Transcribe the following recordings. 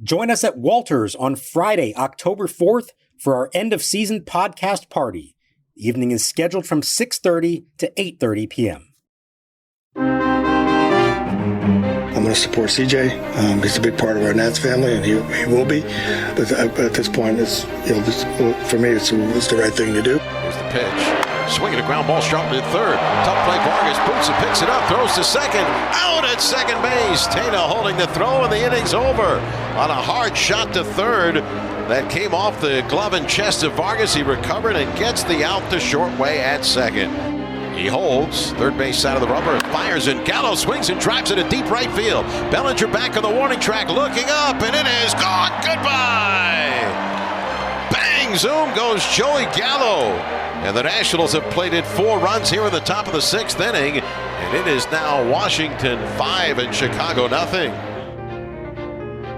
Join us at Walters on Friday, October 4th for our end-of-season podcast party. The evening is scheduled from 6:30 to 8:30 p.m. I'm going to support CJ. He's a big part of our Nats family, and he will be. But at this point, for me, it's the right thing to do. Here's the pitch. Swinging a ground ball sharply at third. Tough play. Vargas boots it, picks it up, throws to second. Out at second base. Tena holding the throw, and the inning's over. On a hard shot to third that came off the glove and chest of Vargas. He recovered and gets the out the short way at second. He holds third base side of the rubber and fires, and Gallo swings and drives it to deep right field. Bellinger back on the warning track, looking up, and it is gone. Goodbye. Bang, zoom goes Joey Gallo. And the Nationals have plated 4 runs here in the top of the 6th inning. And it is now Washington 5 and Chicago nothing.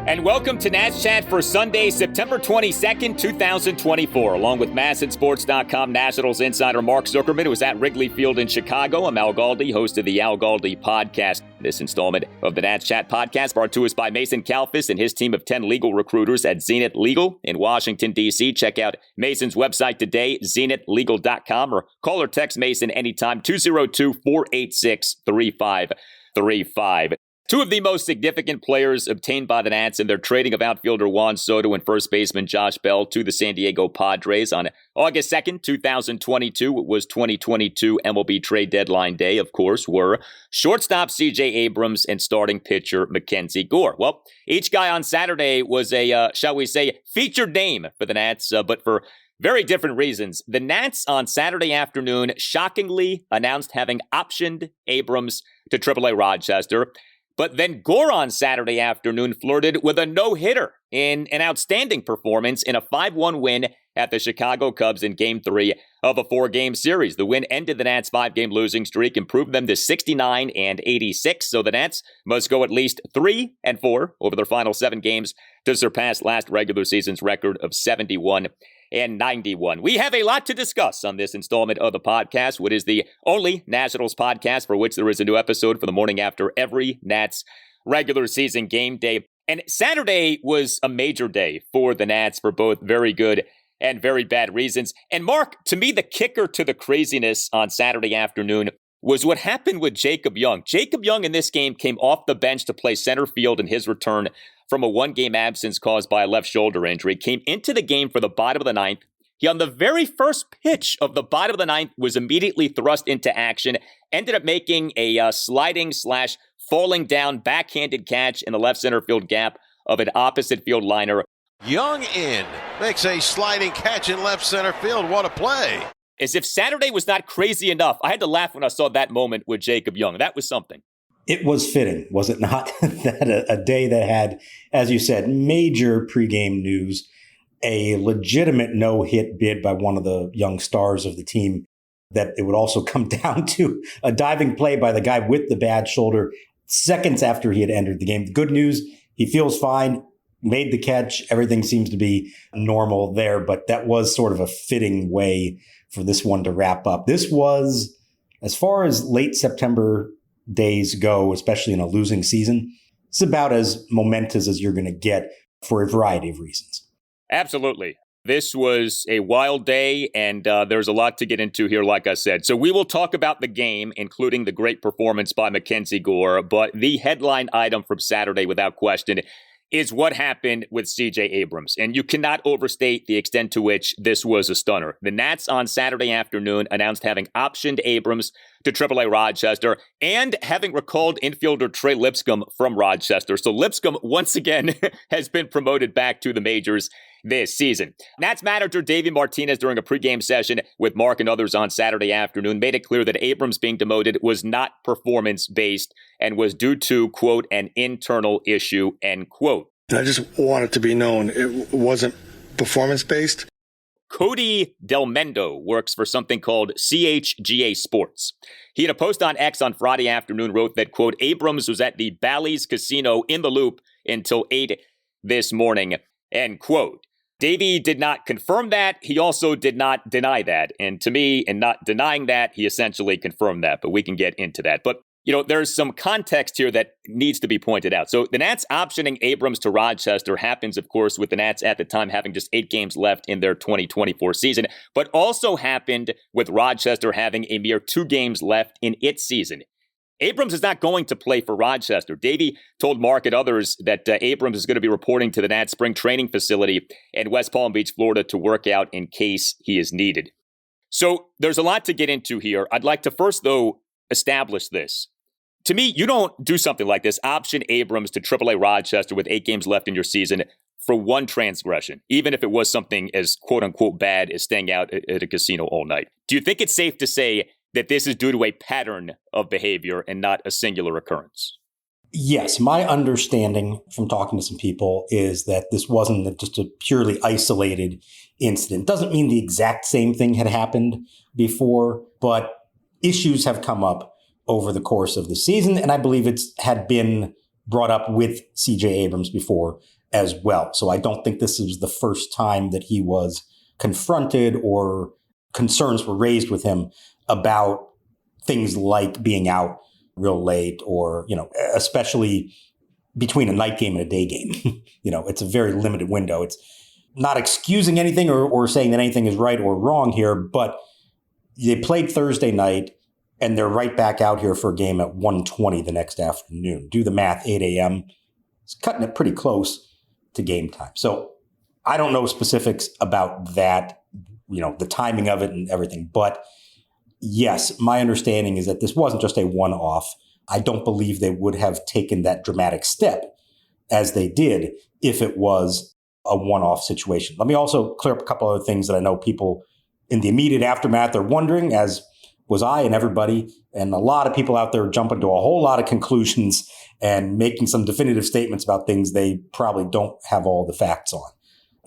And welcome to Nats Chat for Sunday, September 22nd, 2024. Along with MASNsports.com Nationals insider Mark Zuckerman, who is at Wrigley Field in Chicago. I'm Al Galdi, host of the Al Galdi podcast. This installment of the Nats Chat podcast brought to us by Mason Kalfas and his team of 10 legal recruiters at Zenith Legal in Washington, D.C. Check out Mason's website today, zenithlegal.com, or call or text Mason anytime, 202-486-3535. 2 of the most significant players obtained by the Nats in their trading of outfielder Juan Soto and first baseman Josh Bell to the San Diego Padres on August 2nd, 2022. It was 2022 MLB trade deadline day, of course, were shortstop CJ Abrams and starting pitcher MacKenzie Gore. Well, each guy on Saturday was a, shall we say, featured name for the Nats, but for very different reasons. The Nats on Saturday afternoon shockingly announced having optioned Abrams to AAA-Rochester. But then Gore on Saturday afternoon flirted with a no-hitter in an outstanding performance in a 5-1 win at the Chicago Cubs in Game 3 of a 4-game series. The win ended the Nats' 5-game losing streak, improved them to 69 and 86, so the Nats must go at least 3-4 over their final 7 games to surpass last regular season's record of 71 and 91. We have a lot to discuss on this installment of the podcast, what is the only Nationals podcast for which there is a new episode for the morning after every Nats regular season game day. And Saturday was a major day for the Nats for both very good and very bad reasons. And Mark, to me, the kicker to the craziness on Saturday afternoon was what happened with Jacob Young. Jacob Young in this game came off the bench to play center field in his return from a 1-game absence caused by a left shoulder injury. Came into the game for the bottom of the 9th. He, on the very first pitch of the bottom of the 9th, was immediately thrust into action. Ended up making a sliding/falling down backhanded catch in the left center field gap of an opposite field liner. Young in, makes a sliding catch in left center field. What a play. As if Saturday was not crazy enough, I had to laugh when I saw that moment with Jacob Young. That was something. It was fitting, was it not? That a day that had, as you said, major pregame news, a legitimate no-hit bid by one of the young stars of the team, that it would also come down to a diving play by the guy with the bad shoulder seconds after he had entered the game. The good news, he feels fine, made the catch. Everything seems to be normal there, but that was sort of a fitting way for this one to wrap up. This was, as far as late September days go, especially in a losing season, it's about as momentous as you're going to get for a variety of reasons. Absolutely. This was a wild day, and there's a lot to get into here, like I said. So we will talk about the game, including the great performance by MacKenzie Gore, but the headline item from Saturday, without question, is what happened with CJ Abrams. And you cannot overstate the extent to which this was a stunner. The Nats on Saturday afternoon announced having optioned Abrams to AAA-Rochester and having recalled infielder Trey Lipscomb from Rochester. So Lipscomb, once again, has been promoted back to the majors this season. Nats manager Davey Martinez, during a pregame session with Mark and others on Saturday afternoon, made it clear that Abrams being demoted was not performance-based and was due to, quote, an internal issue, end quote. I just want it to be known it wasn't performance-based. Cody Del Mendo works for something called CHGA Sports. He had a post on X on Friday afternoon, wrote that, quote, Abrams was at the Bally's Casino in the Loop until 8 this morning, end quote. Davey did not confirm that. He also did not deny that. And to me, in not denying that, he essentially confirmed that. But we can get into that. But There's some context here that needs to be pointed out. So the Nats optioning Abrams to Rochester happens, of course, with the Nats at the time having just 8 games left in their 2024 season, but also happened with Rochester having a mere 2 games left in its season. Abrams is not going to play for Rochester. Davey told Mark and others that Abrams is going to be reporting to the Nats spring training facility in West Palm Beach, Florida, to work out in case he is needed. So there's a lot to get into here. I'd like to first, though, establish this. To me, you don't do something like this, option Abrams to AAA Rochester with 8 games left in your season for one transgression, even if it was something as quote-unquote bad as staying out at a casino all night. Do you think it's safe to say that this is due to a pattern of behavior and not a singular occurrence? Yes, my understanding from talking to some people is that this wasn't just a purely isolated incident. Doesn't mean the exact same thing had happened before, but issues have come up over the course of the season, and I believe it's had been brought up with CJ Abrams before as well. So I don't think this was the first time that he was confronted or concerns were raised with him about things like being out real late or, especially between a night game and a day game. It's a very limited window. It's not excusing anything or saying that anything is right or wrong here, but they played Thursday night and they're right back out here for a game at 1:20 the next afternoon. Do the math, 8 a.m. It's cutting it pretty close to game time. So I don't know specifics about that, the timing of it and everything. But yes, my understanding is that this wasn't just a one-off. I don't believe they would have taken that dramatic step as they did if it was a one-off situation. Let me also clear up a couple other things that I know people in the immediate aftermath are wondering, as was I and everybody, and a lot of people out there jumping to a whole lot of conclusions and making some definitive statements about things they probably don't have all the facts on.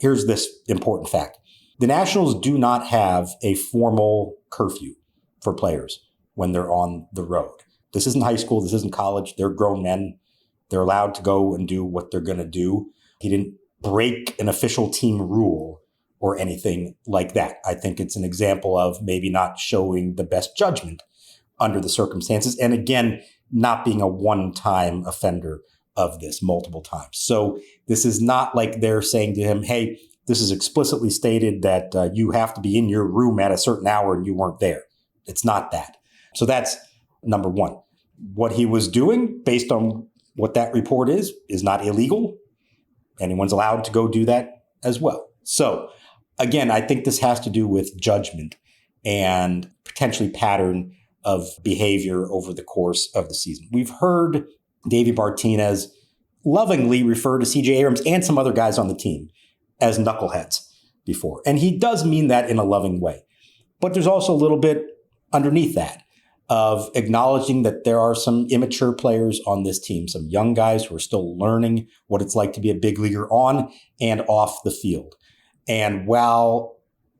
Here's this important fact. The Nationals do not have a formal curfew for players when they're on the road. This isn't high school. This isn't college. They're grown men. They're allowed to go and do what they're going to do. He didn't break an official team rule or anything like that. I think it's an example of maybe not showing the best judgment under the circumstances. And again, not being a one-time offender of this multiple times. So this is not like they're saying to him, hey, this is explicitly stated that you have to be in your room at a certain hour and you weren't there. It's not that. So that's number one. What he was doing, based on what that report is not illegal. Anyone's allowed to go do that as well. So again, I think this has to do with judgment and potentially pattern of behavior over the course of the season. We've heard Davey Martinez lovingly refer to CJ Abrams and some other guys on the team as knuckleheads before. And he does mean that in a loving way. But there's also a little bit underneath that of acknowledging that there are some immature players on this team, some young guys who are still learning what it's like to be a big leaguer on and off the field. And while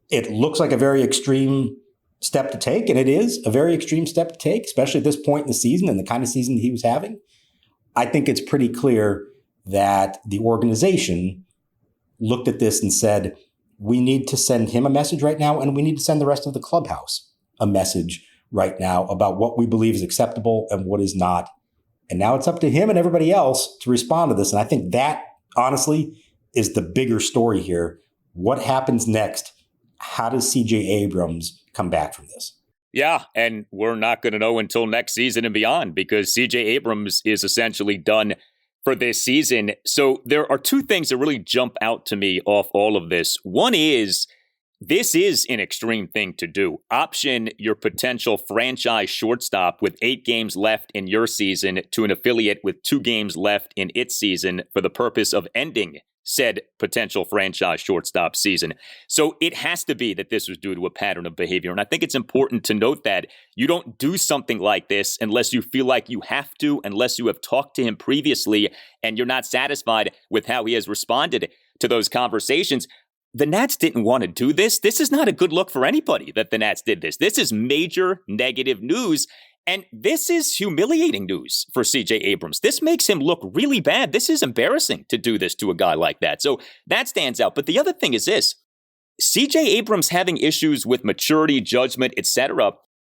it looks like a very extreme step to take, and it is a very extreme step to take, especially at this point in the season and the kind of season he was having, I think it's pretty clear that the organization looked at this and said, we need to send him a message right now, and we need to send the rest of the clubhouse a message right now about what we believe is acceptable and what is not. And now it's up to him and everybody else to respond to this. And I think that, honestly, is the bigger story here. What happens next? How does CJ Abrams come back from this? Yeah, and we're not going to know until next season and beyond, because CJ Abrams is essentially done for this season. So there are two things that really jump out to me off all of this. One is, this is an extreme thing to do. Option your potential franchise shortstop with 8 games left in your season to an affiliate with 2 games left in its season for the purpose of ending said potential franchise shortstop season. So it has to be that this was due to a pattern of behavior. And I think it's important to note that you don't do something like this unless you feel like you have to, unless you have talked to him previously and you're not satisfied with how he has responded to those conversations. The Nats didn't want to do this. This is not a good look for anybody that the Nats did this. This is major negative news. And this is humiliating news for CJ Abrams. This makes him look really bad. This is embarrassing to do this to a guy like that. So that stands out. But the other thing is this. CJ Abrams having issues with maturity, judgment, etc.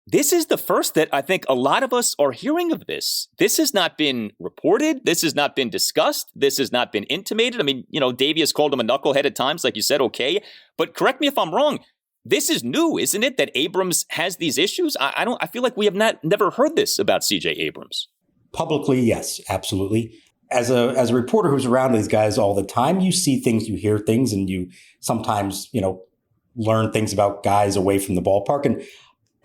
this is the first that I think a lot of us are hearing of this. This has not been reported. This has not been discussed. This has not been intimated. I mean, Davey has called him a knucklehead at times, like you said, okay. But correct me if I'm wrong. This is new, isn't it, that Abrams has these issues? I feel like we have never heard this about CJ Abrams. Publicly, yes, absolutely. As a reporter who's around these guys all the time, you see things, you hear things, and you sometimes, learn things about guys away from the ballpark. And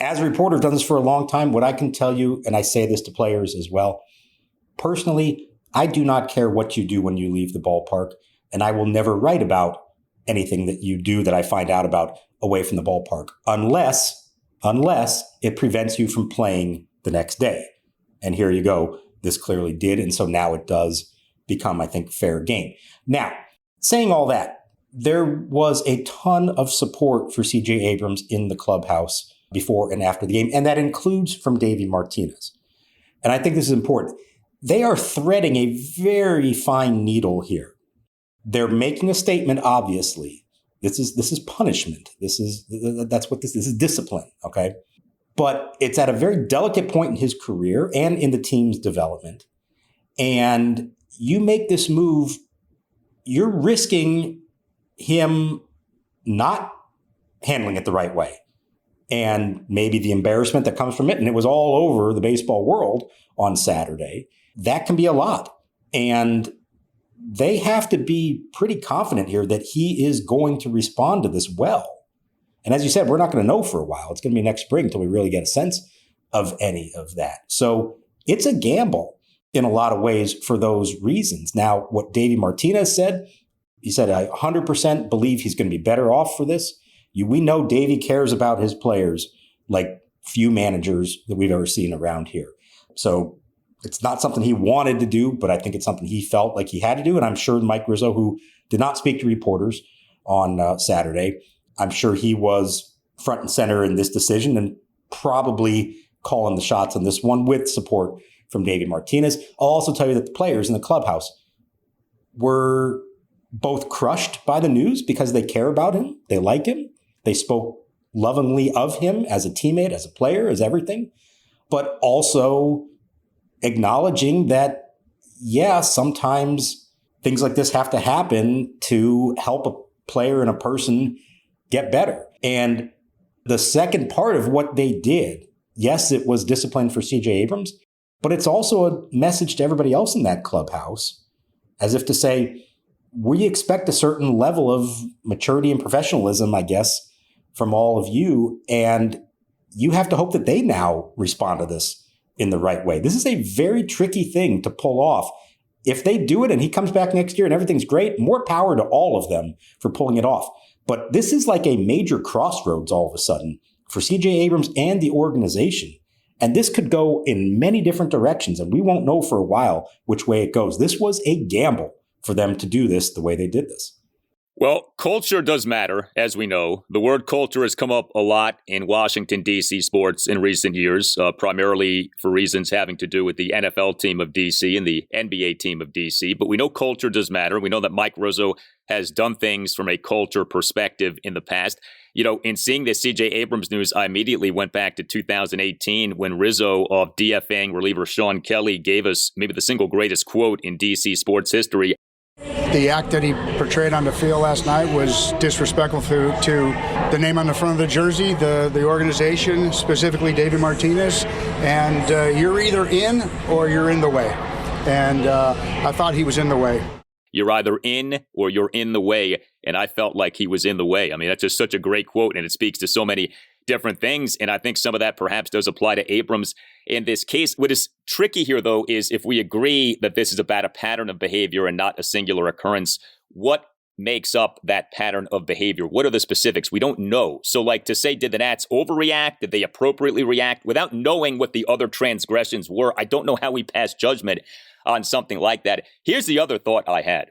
as a reporter, I've done this for a long time. What I can tell you, and I say this to players as well, personally, I do not care what you do when you leave the ballpark, and I will never write about anything that you do that I find out about away from the ballpark, unless it prevents you from playing the next day. And here you go. This clearly did, and so now it does become, I think, fair game. Now, saying all that, there was a ton of support for CJ Abrams in the clubhouse before and after the game, and that includes from Davey Martinez. And I think this is important. They are threading a very fine needle here. They're making a statement, obviously. This is punishment. This is discipline, okay? But it's at a very delicate point in his career and in the team's development. And you make this move, you're risking him not handling it the right way. And maybe the embarrassment that comes from it, and it was all over the baseball world on Saturday, that can be a lot. And they have to be pretty confident here that he is going to respond to this well. And as you said, we're not going to know for a while. It's going to be next spring until we really get a sense of any of that. So it's a gamble in a lot of ways for those reasons. Now, what Davey Martinez said, he said, I 100% believe he's going to be better off for this. We know Davey cares about his players like few managers that we've ever seen around here. So it's not something he wanted to do, but I think it's something he felt like he had to do. And I'm sure Mike Rizzo, who did not speak to reporters on Saturday, I'm sure he was front and center in this decision and probably calling the shots on this one with support from Davey Martinez. I'll also tell you that the players in the clubhouse were both crushed by the news because they care about him. They like him. They spoke lovingly of him as a teammate, as a player, as everything, but also acknowledging that, yeah, sometimes things like this have to happen to help a player and a person get better. And the second part of what they did, yes, it was discipline for CJ Abrams, but it's also a message to everybody else in that clubhouse, as if to say, we expect a certain level of maturity and professionalism, I guess, from all of you. And you have to hope that they now respond to this in the right way. This is a very tricky thing to pull off. If they do it and he comes back next year and everything's great, more power to all of them for pulling it off. But this is like a major crossroads all of a sudden for CJ Abrams and the organization. And this could go in many different directions, and we won't know for a while which way it goes. This was a gamble for them to do this the way they did this. Well, culture does matter, as we know. The word culture has come up a lot in Washington, D.C. sports in recent years, primarily for reasons having to do with the NFL team of D.C. and the NBA team of D.C. But we know culture does matter. We know that Mike Rizzo has done things from a culture perspective in the past. In seeing this CJ Abrams news, I immediately went back to 2018 when Rizzo of DFAing reliever Sean Kelly gave us maybe the single greatest quote in D.C. sports history. The act that he portrayed on the field last night was disrespectful to the name on the front of the jersey, the organization, specifically David Martinez. And you're either in or you're in the way. And I thought he was in the way. You're either in or you're in the way. And I felt like he was in the way. I mean, that's just such a great quote, and it speaks to so many different things. And I think some of that perhaps does apply to Abrams in this case. What is tricky here, though, is if we agree that this is about a pattern of behavior and not a singular occurrence, what makes up that pattern of behavior? What are the specifics? We don't know. So like to say, did the Nats overreact? Did they appropriately react? Without knowing what the other transgressions were, I don't know how we pass judgment on something like that. Here's the other thought I had.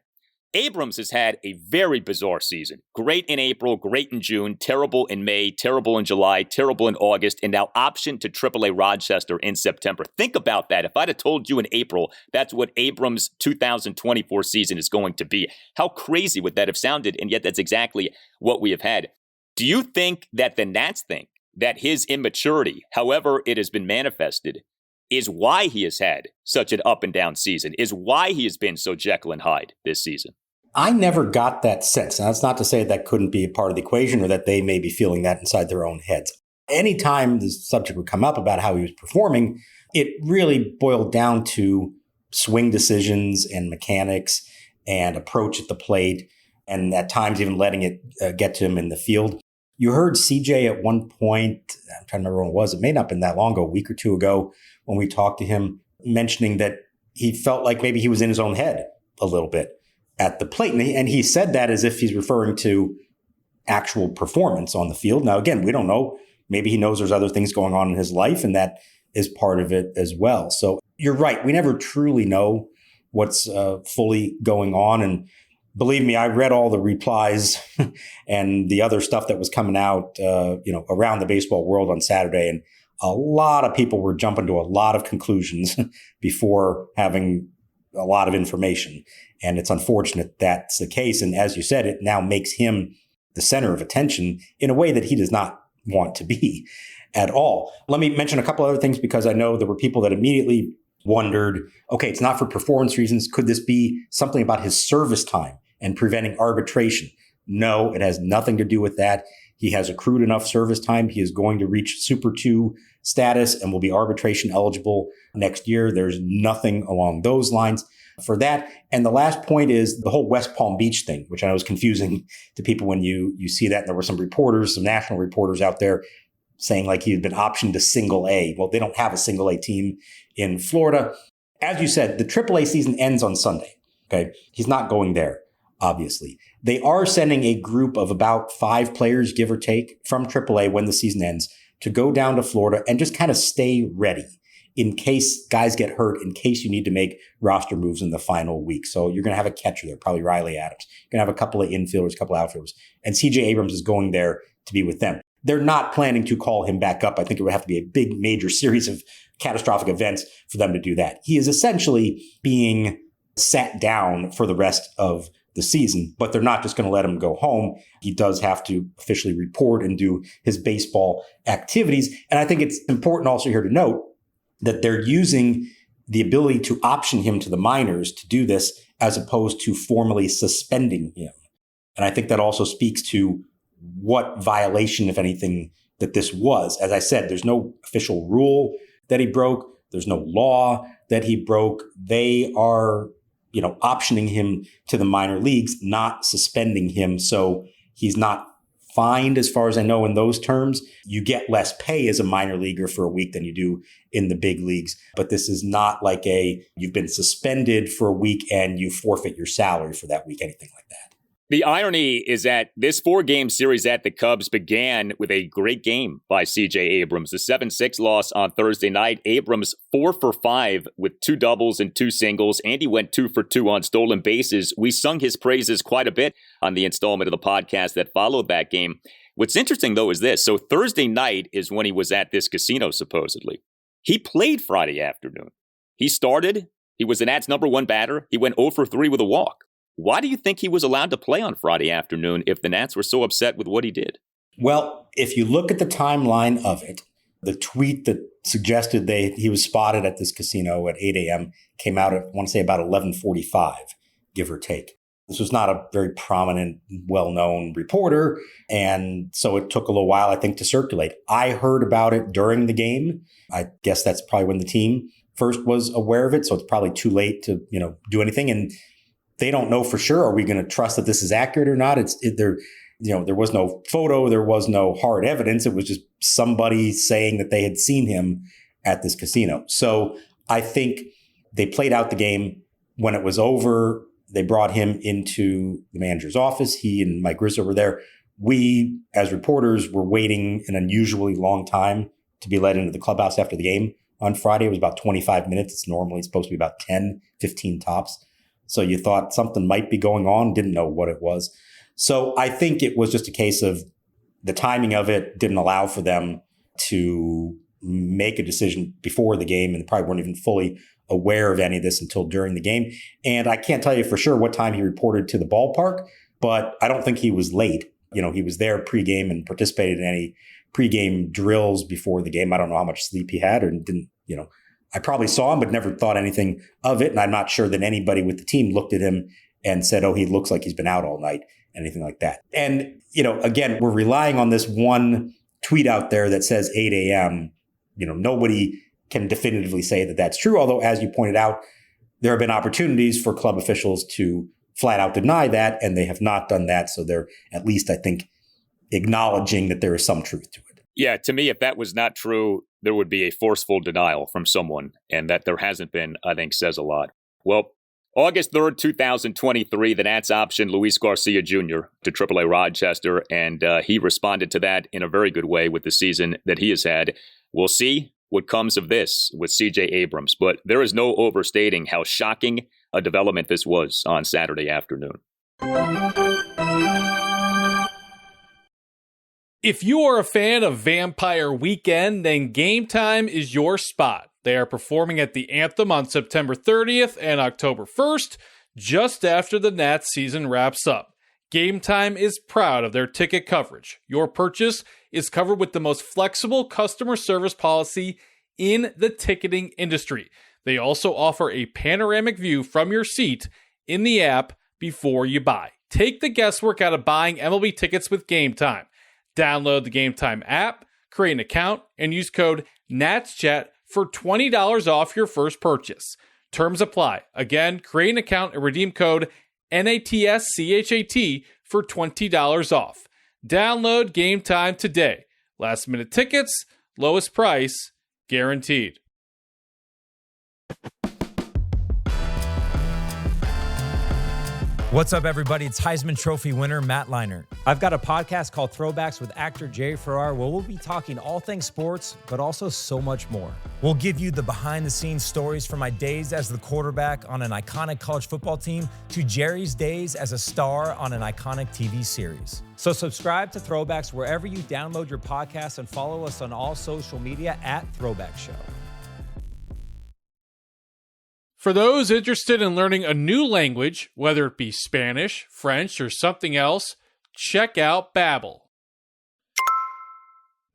Abrams has had a very bizarre season. Great in April, great in June, terrible in May, terrible in July, terrible in August, and now option to AAA-Rochester in September. Think about that. If I'd have told you in April, that's what Abrams' 2024 season is going to be. How crazy would that have sounded? And yet that's exactly what we have had. Do you think that the Nats think that his immaturity, however it has been manifested, is why he has had such an up and down season, is why he has been so Jekyll and Hyde this season? I never got that sense. Now, that's not to say that couldn't be a part of the equation or that they may be feeling that inside their own heads. Anytime the subject would come up about how he was performing, it really boiled down to swing decisions and mechanics and approach at the plate, and at times even letting it get to him in the field. You heard CJ at one point, I'm trying to remember when it was, it may not have been that long ago, a week or two ago, when we talked to him, mentioning that he felt like maybe he was in his own head a little bit at the plate. And he said that as if he's referring to actual performance on the field. Now, again, we don't know. Maybe he knows there's other things going on in his life, and that is part of it as well. So you're right. We never truly know what's fully going on. And believe me, I read all the replies and the other stuff that was coming out, around the baseball world on Saturday. And a lot of people were jumping to a lot of conclusions before having a lot of information. And it's unfortunate that's the case. And as you said, it now makes him the center of attention in a way that he does not want to be at all. Let me mention a couple other things, because I know there were people that immediately wondered, okay, it's not for performance reasons. Could this be something about his service time and preventing arbitration? No, it has nothing to do with that. He has accrued enough service time. He is going to reach Super 2 status and will be arbitration eligible next year. There's nothing along those lines for that. And the last point is the whole West Palm Beach thing, which I know is confusing to people when you see that. And there were some reporters, some national reporters out there saying like he had been optioned to single A. Well, they don't have a single A team in Florida. As you said, the AAA season ends on Sunday. Okay. He's not going there, obviously. They are sending a group of about 5 players, give or take, from AAA when the season ends to go down to Florida and just kind of stay ready in case guys get hurt, in case you need to make roster moves in the final week. So you're going to have a catcher there, probably Riley Adams. You're going to have a couple of infielders, a couple of outfielders. And CJ Abrams is going there to be with them. They're not planning to call him back up. I think it would have to be a big, major series of catastrophic events for them to do that. He is essentially being sat down for the rest of the season, but they're not just going to let him go home. He does have to officially report and do his baseball activities. And I think it's important also here to note that they're using the ability to option him to the minors to do this as opposed to formally suspending him. And I think that also speaks to what violation, if anything, that this was. As I said, there's no official rule that he broke. There's no law that he broke. They are, optioning him to the minor leagues, not suspending him. So he's not fined, as far as I know, in those terms. You get less pay as a minor leaguer for a week than you do in the big leagues. But this is not like you've been suspended for a week and you forfeit your salary for that week, anything like that. The irony is that this 4-game series at the Cubs began with a great game by CJ Abrams. The 7-6 loss on Thursday night. Abrams 4 for 5 with 2 doubles and 2 singles. Andy went 2 for 2 on stolen bases. We sung his praises quite a bit on the installment of the podcast that followed that game. What's interesting, though, is this. So Thursday night is when he was at this casino, supposedly. He played Friday afternoon. He started. He was the Nats' #1 batter. He went 0 for 3 with a walk. Why do you think he was allowed to play on Friday afternoon if the Nats were so upset with what he did? Well, if you look at the timeline of it, the tweet that suggested he was spotted at this casino at 8 a.m. came out at, I want to say, about 11:45, give or take. This was not a very prominent, well-known reporter, and so it took a little while, I think, to circulate. I heard about it during the game. I guess that's probably when the team first was aware of it, so it's probably too late to, do anything. And they don't know for sure. Are we going to trust that this is accurate or not? There was no photo. There was no hard evidence. It was just somebody saying that they had seen him at this casino. So I think they played out the game. When it was over, they brought him into the manager's office. He and Mike Rizzo were there. We, as reporters, were waiting an unusually long time to be let into the clubhouse after the game on Friday. It was about 25 minutes. It's normally supposed to be about 10, 15 tops. So you thought something might be going on, didn't know what it was. So I think it was just a case of the timing of it didn't allow for them to make a decision before the game, and they probably weren't even fully aware of any of this until during the game. And I can't tell you for sure what time he reported to the ballpark, but I don't think he was late. He was there pregame and participated in any pregame drills before the game. I don't know how much sleep he had or didn't, I probably saw him, but never thought anything of it. And I'm not sure that anybody with the team looked at him and said, oh, he looks like he's been out all night, anything like that. And, again, we're relying on this one tweet out there that says 8 a.m. Nobody can definitively say that that's true. Although, as you pointed out, there have been opportunities for club officials to flat out deny that, and they have not done that. So they're at least, I think, acknowledging that there is some truth to it. Yeah, to me, if that was not true, there would be a forceful denial from someone. And that there hasn't been, I think, says a lot. Well, August 3rd, 2023, the Nats optioned Luis Garcia Jr. to AAA-Rochester, and he responded to that in a very good way with the season that he has had. We'll see what comes of this with CJ Abrams, but there is no overstating how shocking a development this was on Saturday afternoon. If you are a fan of Vampire Weekend, then Game Time is your spot. They are performing at the Anthem on September 30th and October 1st, just after the Nats season wraps up. Game Time is proud of their ticket coverage. Your purchase is covered with the most flexible customer service policy in the ticketing industry. They also offer a panoramic view from your seat in the app before you buy. Take the guesswork out of buying MLB tickets with Game Time. Download the Game Time app, create an account, and use code NATSCHAT for $20 off your first purchase. Terms apply. Again, create an account and redeem code NATSCHAT for $20 off. Download Game Time today. Last minute tickets, lowest price, guaranteed. What's up, everybody? It's Heisman Trophy winner Matt Leinart. I've got a podcast called Throwbacks with actor Jerry Ferrara, where we'll be talking all things sports, but also so much more. We'll give you the behind-the-scenes stories from my days as the quarterback on an iconic college football team to Jerry's days as a star on an iconic TV series. So subscribe to Throwbacks wherever you download your podcasts and follow us on all social media at Throwback Show. For those interested in learning a new language, whether it be Spanish, French, or something else, check out Babbel.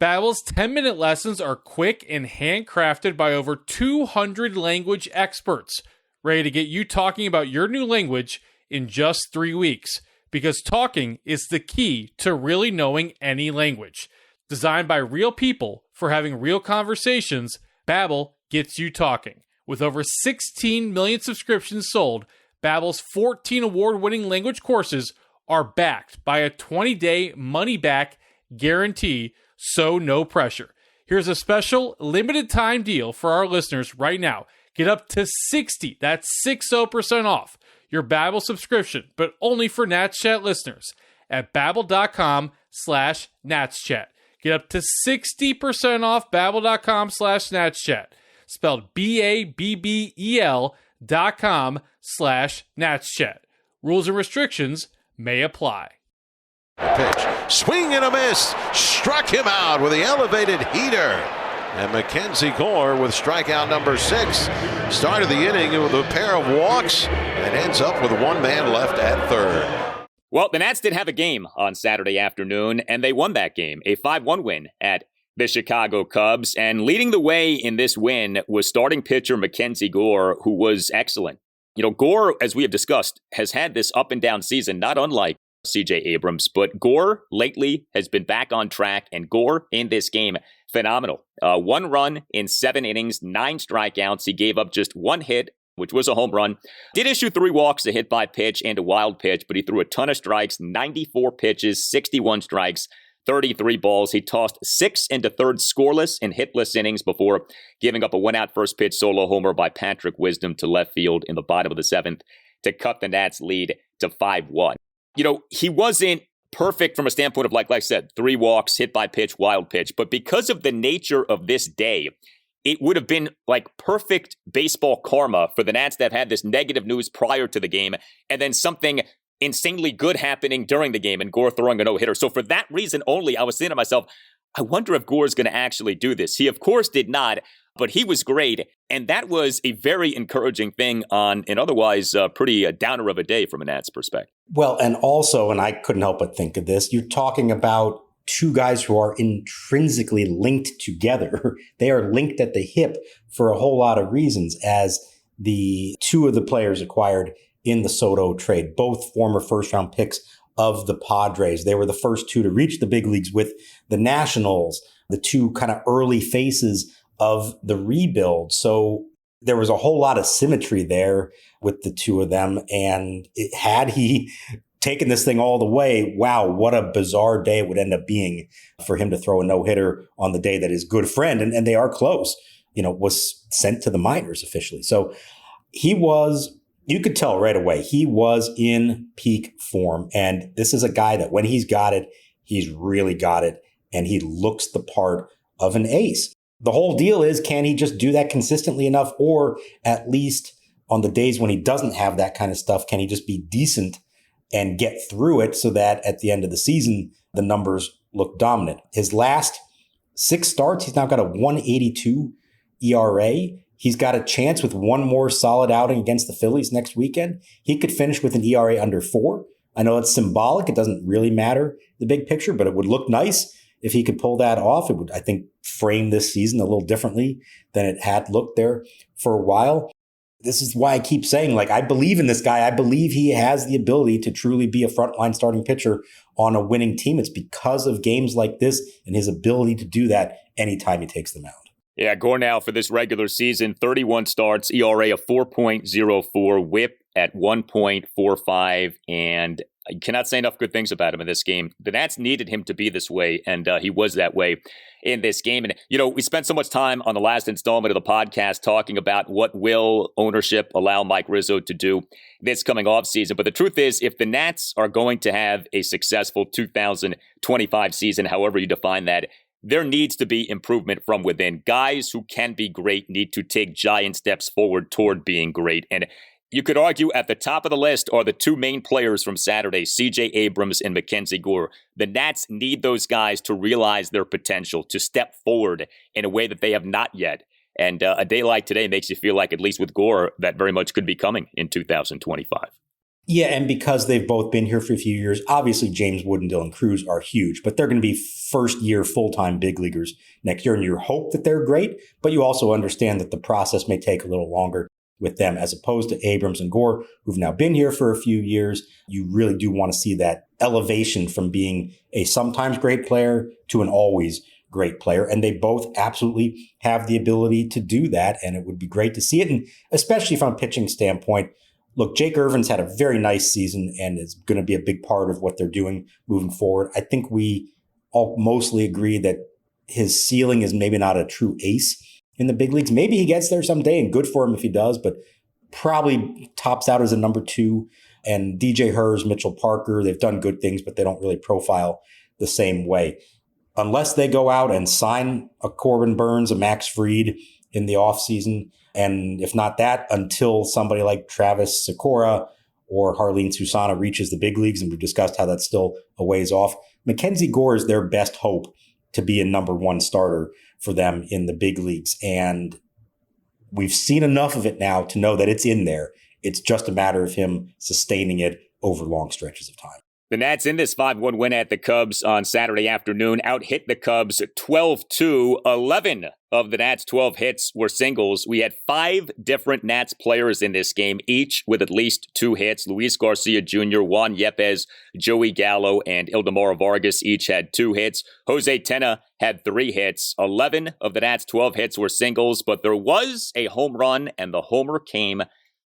Babbel's 10-minute lessons are quick and handcrafted by over 200 language experts, ready to get you talking about your new language in just 3 weeks, because talking is the key to really knowing any language. Designed by real people for having real conversations, Babbel gets you talking. With over 16 million subscriptions sold, Babbel's 14 award-winning language courses are backed by a 20-day money-back guarantee, so no pressure. Here's a special limited-time deal for our listeners right now. Get up to 60% off your Babbel subscription, but only for Nats Chat listeners at babbel.com/natschat. Get up to 60% off babbel.com/natschat. Spelled BABBEL.com/natschat. Rules and restrictions may apply. Pitch, swing and a miss, struck him out with the elevated heater. And MacKenzie Gore with strikeout number 6. Started the inning with a pair of walks and ends up with one man left at third. Well, the Nats did have a game on Saturday afternoon, and they won that game, a 5-1 win at the Chicago Cubs. And leading the way in this win was starting pitcher MacKenzie Gore, who was excellent. Gore, as we have discussed, has had this up and down season, not unlike CJ Abrams, but Gore lately has been back on track, and Gore in this game, phenomenal. 1 run in 7 innings, 9 strikeouts. He gave up just 1 hit, which was a home run. Did issue 3 walks, a hit by pitch and a wild pitch, but he threw a ton of strikes, 94 pitches, 61 strikes, 33 balls. He tossed 6 into third scoreless and hitless innings before giving up a 1-out first pitch solo homer by Patrick Wisdom to left field in the bottom of the 7th to cut the Nats lead to 5-1. He wasn't perfect from a standpoint of, like I said, 3 walks, hit by pitch, wild pitch. But because of the nature of this day, it would have been like perfect baseball karma for the Nats to have had this negative news prior to the game and then something insanely good happening during the game and Gore throwing a no-hitter. So for that reason only, I was saying to myself, I wonder if Gore's going to actually do this. He, of course, did not, but he was great. And that was a very encouraging thing on an otherwise pretty downer of a day from a Nats perspective. Well, and also, and I couldn't help but think of this, you're talking about two guys who are intrinsically linked together. They are linked at the hip for a whole lot of reasons, as the two of the players acquired in the Soto trade, both former first-round picks of the Padres. They were the first two to reach the big leagues with the Nationals, the two kind of early faces of the rebuild. So there was a whole lot of symmetry there with the two of them. And had he taken this thing all the way, wow, what a bizarre day it would end up being for him to throw a no-hitter on the day that his good friend, and they are close, was sent to the minors officially. So he was, you could tell right away, he was in peak form. And this is a guy that when he's got it, he's really got it. And he looks the part of an ace. The whole deal is, can he just do that consistently enough? Or at least on the days when he doesn't have that kind of stuff, can he just be decent and get through it so that at the end of the season, the numbers look dominant? His last 6 starts, he's now got a 1.82 ERA. He's got a chance with one more solid outing against the Phillies next weekend. He could finish with an ERA under 4. I know it's symbolic. It doesn't really matter the big picture, but it would look nice if he could pull that off. It would, I think, frame this season a little differently than it had looked there for a while. This is why I keep saying, I believe in this guy. I believe he has the ability to truly be a frontline starting pitcher on a winning team. It's because of games like this and his ability to do that anytime he takes them out. Yeah, Gore now for this regular season, 31 starts, ERA of 4.04, whip at 1.45, and you cannot say enough good things about him in this game. The Nats needed him to be this way, and he was that way in this game. And, we spent so much time on the last installment of the podcast talking about what will ownership allow Mike Rizzo to do this coming offseason. But the truth is, if the Nats are going to have a successful 2025 season, however you define that, there needs to be improvement from within. Guys who can be great need to take giant steps forward toward being great. And you could argue at the top of the list are the two main players from Saturday, CJ Abrams and MacKenzie Gore. The Nats need those guys to realize their potential, to step forward in a way that they have not yet. And a day like today makes you feel like, at least with Gore, that very much could be coming in 2025. Yeah, and because they've both been here for a few years, obviously James Wood and Dylan Cruz are huge, but they're going to be first-year full-time big leaguers next year, and you hope that they're great, but you also understand that the process may take a little longer with them, as opposed to Abrams and Gore, who've now been here for a few years. You really do want to see that elevation from being a sometimes great player to an always great player, and they both absolutely have the ability to do that, and it would be great to see it, and especially from a pitching standpoint. Look, Jake Irvin's had a very nice season and is going to be a big part of what they're doing moving forward. I think we all mostly agree that his ceiling is maybe not a true ace in the big leagues. Maybe he gets there someday, and good for him if he does, but probably tops out as a number 2. And DJ Hers, Mitchell Parker, they've done good things, but they don't really profile the same way. Unless they go out and sign a Corbin Burns, a Max Fried in the offseason, and if not that, until somebody like Travis Sikora or Harleen Susana reaches the big leagues, and we've discussed how that's still a ways off, MacKenzie Gore is their best hope to be a number 1 starter for them in the big leagues. And we've seen enough of it now to know that it's in there. It's just a matter of him sustaining it over long stretches of time. The Nats in this 5-1 win at the Cubs on Saturday afternoon out-hit the Cubs 12-2. 11 of the Nats' 12 hits were singles. We had 5 different Nats players in this game, each with at least 2 hits. Luis Garcia Jr., Juan Yepes, Joey Gallo, and Ildemaro Vargas each had 2 hits. Jose Tena had 3 hits. 11 of the Nats' 12 hits were singles, but there was a home run, and the homer came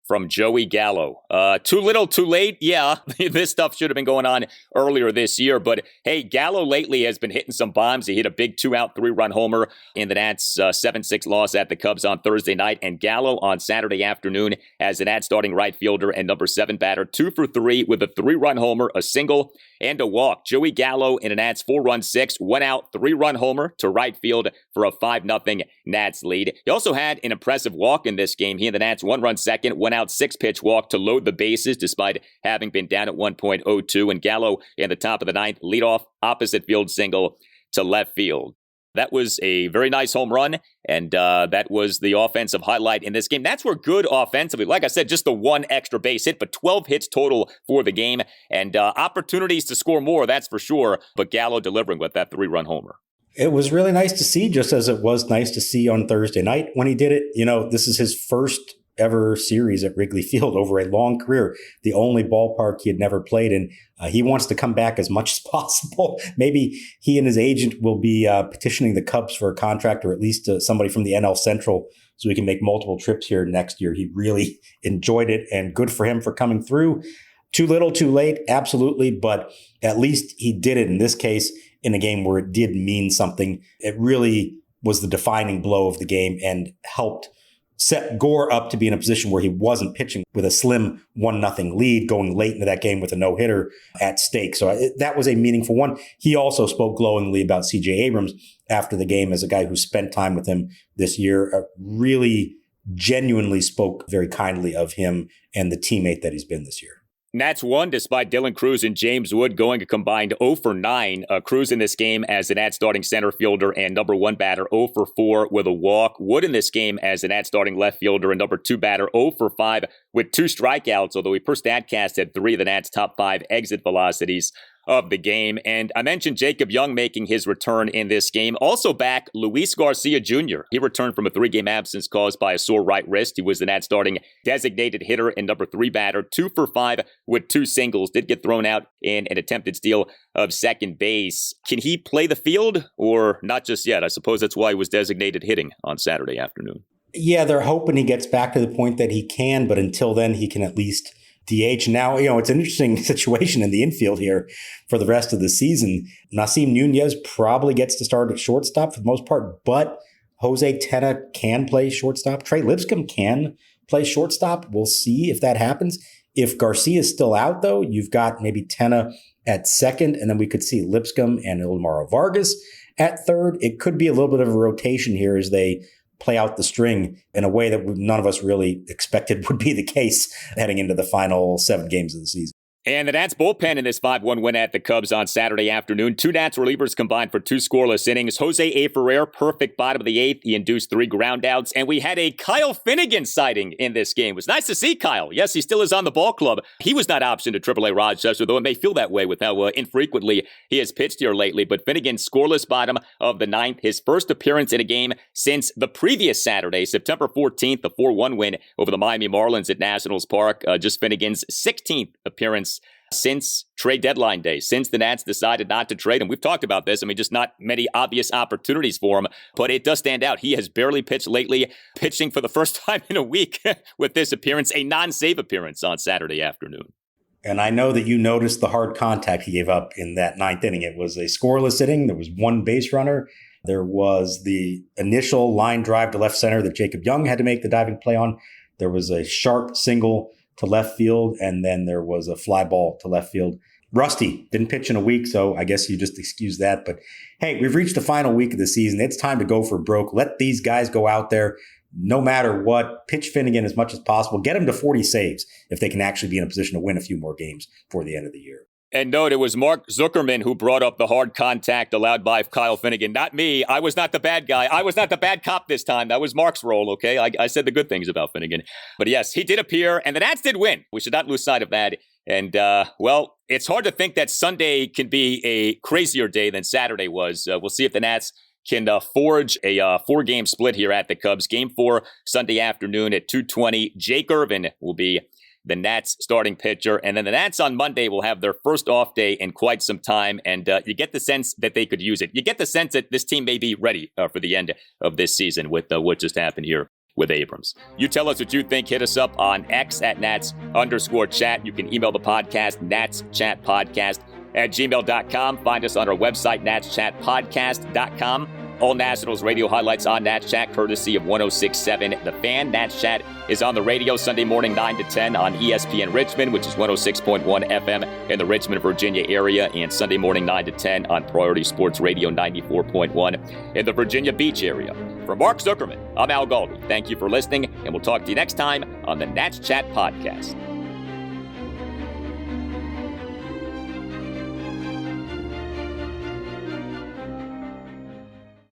from Joey Gallo. Too little, too late. Yeah, this stuff should have been going on earlier this year. But hey, Gallo lately has been hitting some bombs. He hit a big 2-out, 3-run homer in the Nats' 7-6 loss at the Cubs on Thursday night. And Gallo on Saturday afternoon as the Nats starting right fielder and number 7 batter, 2 for 3 with a 3-run homer, a single, and a walk. Joey Gallo in a Nats 4-run 6, 1-out, 3-run homer to right field for a 5-0 Nats lead. He also had an impressive walk in this game. He and the Nats 1-run second, 1-out, 6-pitch walk to load the bases despite having been down at 1.02. And Gallo in the top of the 9th, leadoff opposite field single to left field. That was a very nice home run, and that was the offensive highlight in this game. That's where good offensively, like I said, just the one extra base hit, but 12 hits total for the game, and opportunities to score more, that's for sure, but Gallo delivering with that 3-run homer. It was really nice to see, just as it was nice to see on Thursday night when he did it. You know, this is his first ever series at Wrigley Field over a long career, the only ballpark he had never played in. He wants to come back as much as possible. Maybe he and his agent will be petitioning the Cubs for a contract, or at least somebody from the NL Central, so we can make multiple trips here next year. He really enjoyed it, and good for him for coming through. Too little, too late, absolutely, but at least he did it in this case in a game where it did mean something. It really was the defining blow of the game and helped set Gore up to be in a position where he wasn't pitching with a slim 1-0 lead going late into that game with a no-hitter at stake. So that was a meaningful one. He also spoke glowingly about CJ Abrams after the game as a guy who spent time with him this year, really genuinely spoke very kindly of him and the teammate that he's been this year. Nats won despite Dylan Cruz and James Wood going a combined 0 for 9. Cruz in this game as the Nats starting center fielder and number 1 batter 0 for 4 with a walk. Wood in this game as the Nats starting left fielder and number 2 batter 0 for 5 with 2 strikeouts, although he per StatCast had 3 of the Nats' top 5 exit velocities of the game. And I mentioned Jacob Young making his return in this game. Also back, Luis Garcia Jr. He returned from a 3-game absence caused by a sore right wrist. He was the Nats starting designated hitter and number 3 batter, 2 for 5 with 2 singles. Did get thrown out in an attempted steal of second base. Can he play the field or not just yet? I suppose that's why he was designated hitting on Saturday afternoon. Yeah, they're hoping he gets back to the point that he can, but until then, he can at least DH. Now, it's an interesting situation in the infield here for the rest of the season. Nasim Nunez probably gets to start at shortstop for the most part, but Jose Tena can play shortstop. Trey Lipscomb can play shortstop. We'll see if that happens. If Garcia is still out, though, you've got maybe Tena at second, and then we could see Lipscomb and Ilmar Vargas at third. It could be a little bit of a rotation here as they play out the string in a way that none of us really expected would be the case heading into the final 7 games of the season. And the Nats bullpen in this 5-1 win at the Cubs on Saturday afternoon. 2 Nats relievers combined for 2 scoreless innings. Jose A. Ferrer, perfect bottom of the 8th. He induced 3 groundouts. And we had a Kyle Finnegan sighting in this game. It was nice to see Kyle. Yes, he still is on the ball club. He was not optioned to AAA-Rochester, though it may feel that way with how infrequently he has pitched here lately. But Finnegan, scoreless bottom of the 9th. His first appearance in a game since the previous Saturday, September 14th, the 4-1 win over the Miami Marlins at Nationals Park. Just Finnegan's 16th appearance since trade deadline day, since the Nats decided not to trade him. We've talked about this. I mean, just not many obvious opportunities for him, but it does stand out. He has barely pitched lately, pitching for the first time in a week with this appearance, a non-save appearance on Saturday afternoon. And I know that you noticed the hard contact he gave up in that 9th inning. It was a scoreless inning. There was 1 base runner. There was the initial line drive to left center that Jacob Young had to make the diving play on. There was a sharp single to left field, and then there was a fly ball to left field. Rusty didn't pitch in a week, so I guess you just excuse that. But hey, we've reached the final week of the season. It's time to go for broke. Let these guys go out there, no matter what. Pitch Finnegan as much as possible. Get him to 40 saves if they can actually be in a position to win a few more games before the end of the year. And note, it was Mark Zuckerman who brought up the hard contact allowed by Kyle Finnegan, not me. I was not the bad guy. I was not the bad cop this time. That was Mark's role, okay? I said the good things about Finnegan. But yes, he did appear, and the Nats did win. We should not lose sight of that. And, well, it's hard to think that Sunday can be a crazier day than Saturday was. We'll see if the Nats can forge a 4-game split here at the Cubs. Game 4, Sunday afternoon at 2:20. Jake Irvin will be the Nats starting pitcher. And then the Nats on Monday will have their first off day in quite some time. And you get the sense that they could use it. You get the sense that this team may be ready for the end of this season with what just happened here with Abrams. You tell us what you think. Hit us up on X at Nats_chat. You can email the podcast, natschatpodcast@gmail.com. Find us on our website, natschatpodcast.com. All Nationals radio highlights on Nats Chat, courtesy of 106.7 The Fan. Nats Chat is on the radio Sunday morning 9 to 10 on ESPN Richmond, which is 106.1 FM in the Richmond, Virginia area, and Sunday morning 9 to 10 on Priority Sports Radio 94.1 in the Virginia Beach area. For Mark Zuckerman, I'm Al Galdi. Thank you for listening, and we'll talk to you next time on the Nats Chat Podcast.